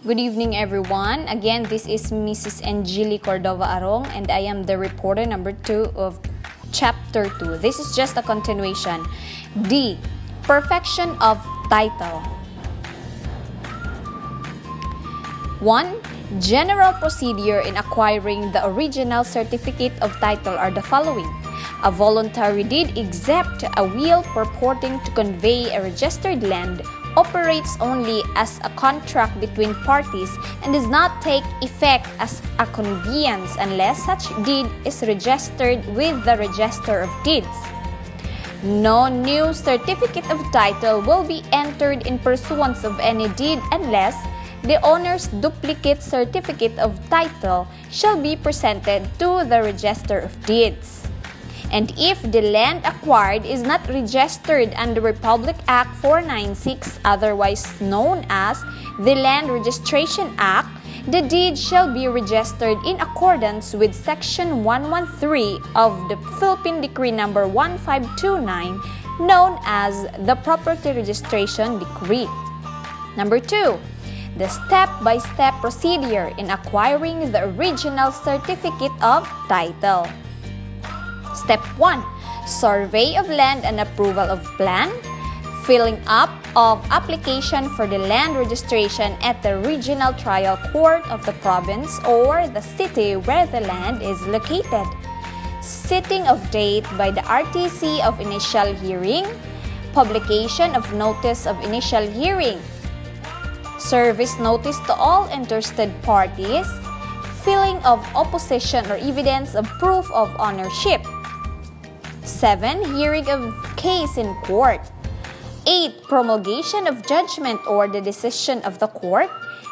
Good evening, everyone. Again, this is Mrs. Angeli Cordova Arong, and I am the reporter number 2 of Chapter 2. This is just a continuation. D. Perfection of title. 1. General procedure in acquiring the original certificate of title are the following. A voluntary deed except a will purporting to convey a registered land operates only as a contract between parties and does not take effect as a conveyance unless such deed is registered with the Register of Deeds. No new certificate of title will be entered in pursuance of any deed unless the owner's duplicate certificate of title shall be presented to the Register of Deeds. And if the land acquired is not registered under Republic Act 496, otherwise known as the Land Registration Act, the deed shall be registered in accordance with Section 113 of the Philippine Decree Number 1529, known as the Property Registration Decree. Number 2. The step-by-step procedure in acquiring the original certificate of title. Step 1. Survey of land and approval of plan. Filling up of application for the land registration at the regional trial court of the province or the city where the land is located. Setting of date by the RTC of initial hearing. Publication of notice of initial hearing. Service notice to all interested parties. Filing of opposition or evidence of proof of ownership. 7. Hearing of case in court. 8. Promulgation of judgment or the decision of the court.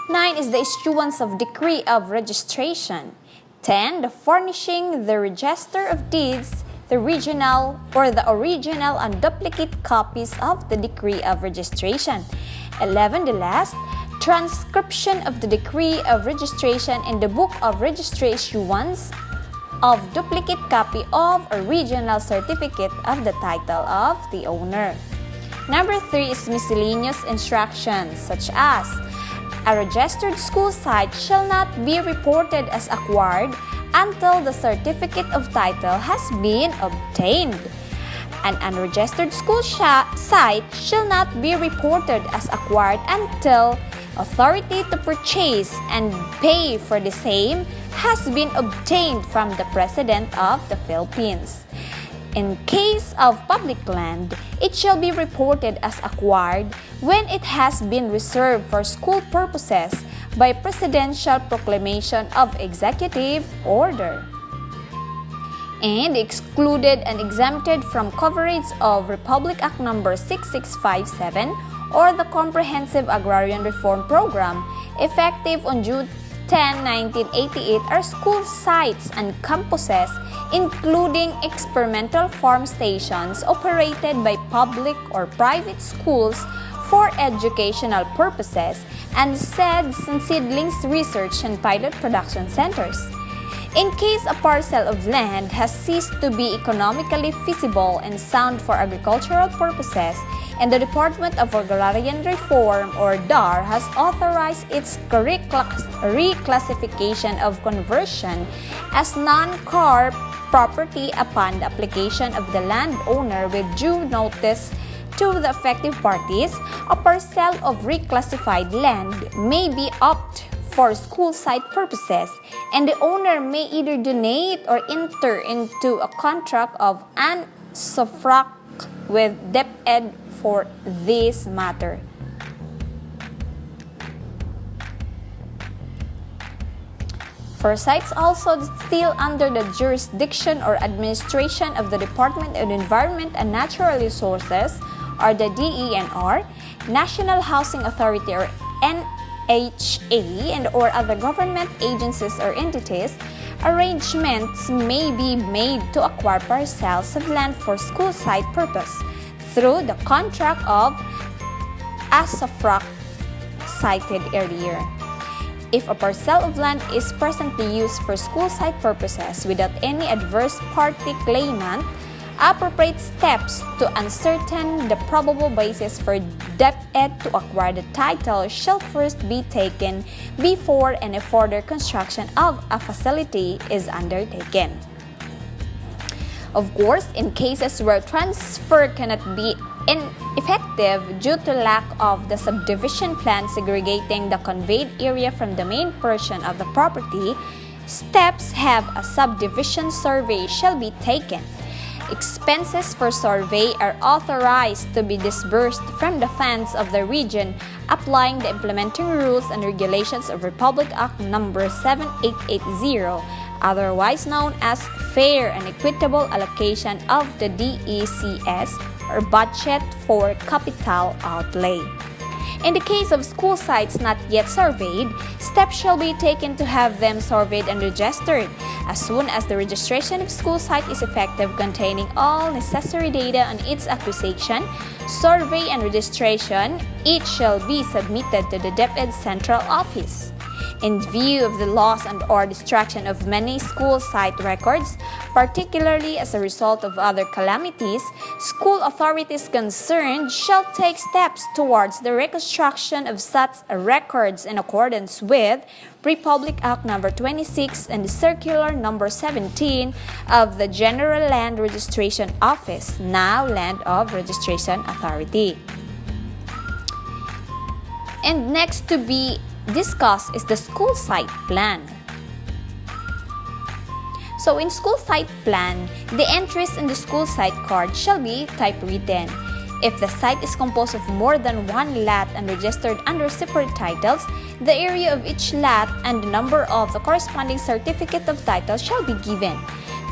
9 is the issuance of decree of registration. 10. The furnishing the Register of Deeds, the original and duplicate copies of the decree of registration. 11. The last, transcription of the decree of registration in the book of registry issuance of duplicate copy of original certificate of the title of the owner. Number 3 is miscellaneous instructions such as a registered school site shall not be reported as acquired until the certificate of title has been obtained. An unregistered school site shall not be reported as acquired until authority to purchase and pay for the same has been obtained from the President of the Philippines. In case of public land, it shall be reported as acquired when it has been reserved for school purposes by presidential proclamation of executive order. And excluded and exempted from coverage of Republic Act No. 6657 or the Comprehensive Agrarian Reform Program, effective on June 10, 1988, are school sites and campuses, including experimental farm stations operated by public or private schools for educational purposes, and seeds and seedlings research and pilot production centers. In case a parcel of land has ceased to be economically feasible and sound for agricultural purposes, and the Department of Agrarian Reform or DAR has authorized its reclassification of conversion as non-car property upon the application of the landowner with due notice to the affected parties, a parcel of reclassified land may be opted for school site purposes, and the owner may either donate or enter into a contract of usufruct with DepEd for this matter. For sites also still under the jurisdiction or administration of the Department of Environment and Natural Resources, or the DENR, National Housing Authority or NHA, and or other government agencies or entities, arrangements may be made to acquire parcels of land for school site purpose through the contract of usufruct cited earlier. If a parcel of land is presently used for school site purposes without any adverse party claimant, Appropriate steps to ascertain the probable basis for DepEd to acquire the title shall first be taken before any further construction of a facility is undertaken. Of course, in cases where transfer cannot be ineffective due to lack of the subdivision plan segregating the conveyed area from the main portion of the property, steps have a subdivision survey shall be taken. Expenses for survey are authorized to be disbursed from the funds of the region applying the implementing rules and regulations of Republic Act No. 7880, otherwise known as Fair and Equitable Allocation of the DECS or Budget for Capital Outlay. In the case of school sites not yet surveyed, steps shall be taken to have them surveyed and registered. As soon as the registration of school site is effective, containing all necessary data on its acquisition, survey and registration, each shall be submitted to the DepEd Central Office. In view of the loss and/or destruction of many school site records, particularly as a result of other calamities, school authorities concerned shall take steps towards the reconstruction of such records in accordance with Republic Act No. 26 and the Circular No. 17 of the General Land Registration Office, now Land of Registration Authority. And next to be discussed is the school site plan. So in school site plan, the entries in the school site card shall be typewritten. If the site is composed of more than one lot and registered under separate titles, the area of each lot and the number of the corresponding certificate of title shall be given.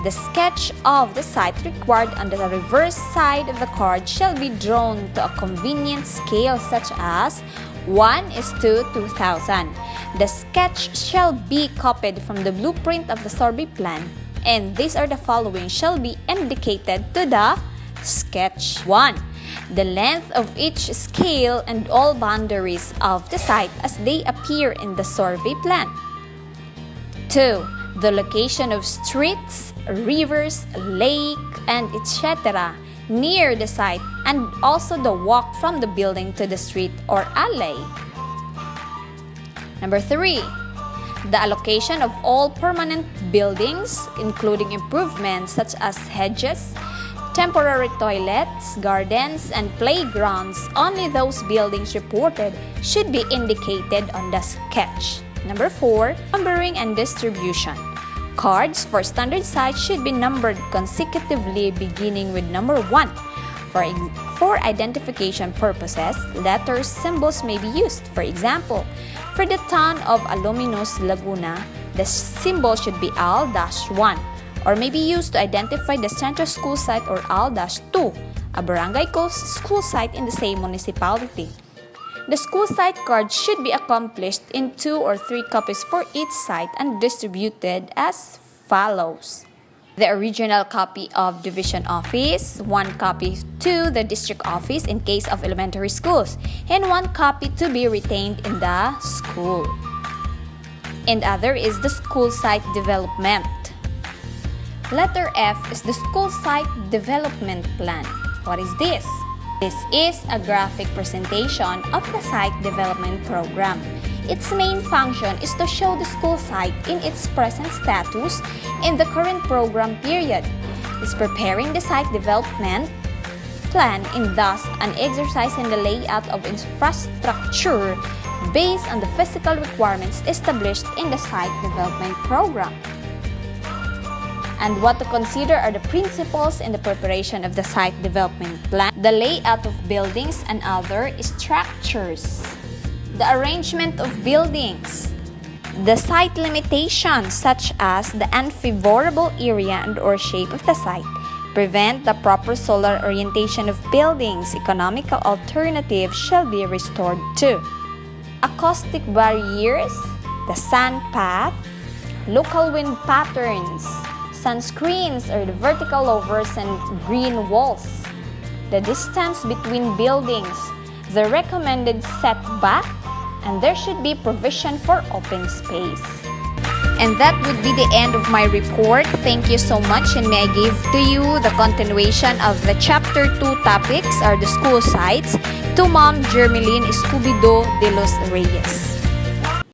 The sketch of the site required on the reverse side of the card shall be drawn to a convenient scale such as 1:2000. The sketch shall be copied from the blueprint of the survey plan, and these are the following shall be indicated to the sketch. 1. The length of each scale and all boundaries of the site as they appear in the survey plan. 2. The location of streets, rivers, lake, and etc. near the site, and also the walk from the building to the street or alley. Number 3. The allocation of all permanent buildings, including improvements such as hedges, temporary toilets, gardens, and playgrounds. Only those buildings reported should be indicated on the sketch. Number 4. Numbering and distribution. Cards for standard size should be numbered consecutively beginning with number 1. For identification purposes, letters, symbols may be used. For example, for the town of Alaminos, Laguna, the symbol should be Al-1 or may be used to identify the central school site or Al-2, a barangay school site in the same municipality. The school site card should be accomplished in 2 or 3 copies for each site and distributed as follows. The original copy of Division Office, 1 copy to the District Office in case of elementary schools, and 1 copy to be retained in the school. And other is the school site development. Letter F is the school site development plan. What is this? This is a graphic presentation of the site development program. Its main function is to show the school site in its present status in the current program period. It's preparing the site development plan and thus an exercise in the layout of infrastructure based on the physical requirements established in the site development program. And what to consider are the principles in the preparation of the site development plan, the layout of buildings and other structures, the arrangement of buildings, the site limitations such as the unfavorable area and or shape of the site, prevent the proper solar orientation of buildings, economical alternatives shall be restored to, acoustic barriers, the sun path, local wind patterns, sunscreens or the vertical louvers and green walls, the distance between buildings, the recommended setback, and there should be provision for open space. And that would be the end of my report. Thank you so much, and may I give to you the continuation of the Chapter 2 topics or the school sites to Ma'am Jermeline Escobedo de los Reyes.